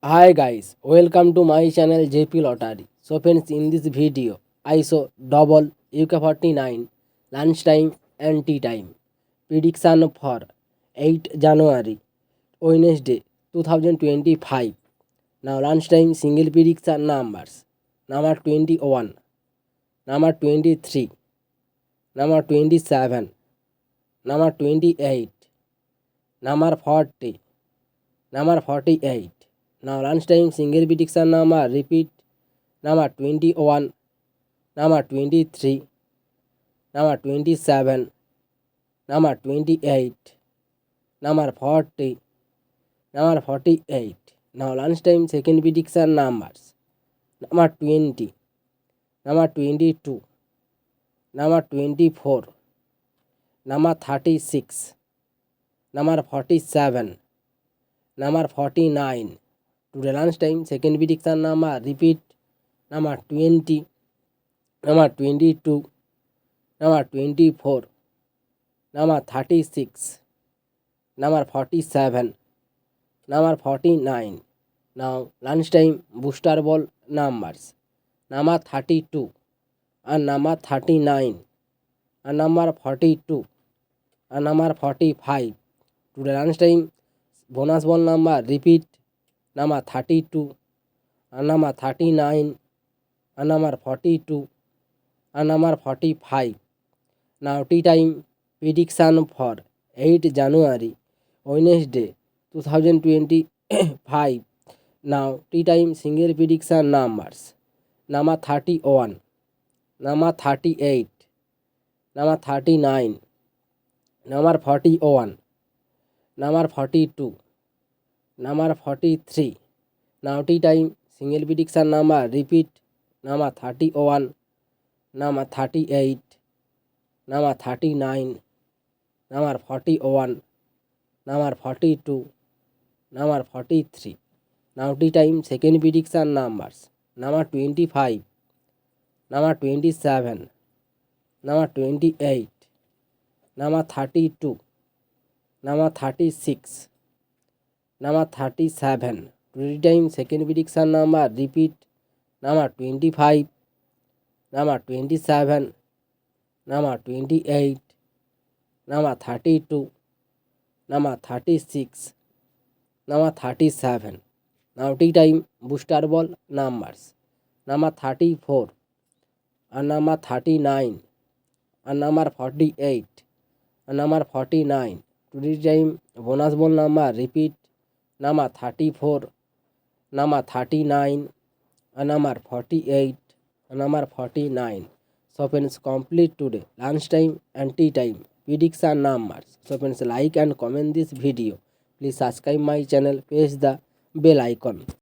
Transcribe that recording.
Hi guys, welcome to my channel JP Lottery. So friends, in this video, I saw double UK49 lunchtime and tea time prediction for 8 January Wednesday 2025. Now lunchtime single prediction numbers: number 21, number 23, number 27, number 28, number 40, number 48. Now lunchtime single prediction number repeat: number 21, number 23, number 27, number 28, number 40, number 48. Now lunchtime second prediction numbers: number 20, number 22, number 24, number 36, number 47, number 49. Today lunchtime second prediction number repeat: number 20, number 22, number 24, number 36, number 47, number 49. Now lunchtime booster ball numbers: number 32 and number 39 and number 42 and number 45. Today lunchtime bonus ball number repeat: number 32 and number 39 and number 42 and number 45. Now tea time prediction for 8 January Wednesday 2025. Now tea time single prediction numbers: number 31, number 38, number 39, number 41, number 42, number 43. Now tea time single prediction number repeat: number 31, number 38, number 39, number 41, number 42, number 43. Now tea time second prediction numbers: number 25, number 27, number 28, number 32, number 36, number 37. Today time second prediction number repeat: number 25, number 27, number 28, number 32, number 36, number 37. Now tea time booster ball numbers: number 34 and number 39 and number 48 and number 49. Today time bonus ball number repeat: number 34, number 39 and number 48 and number 49. So friends, complete today lunchtime and tea time prediction numbers. So friends, like and comment this video. Please subscribe my channel, press the bell icon.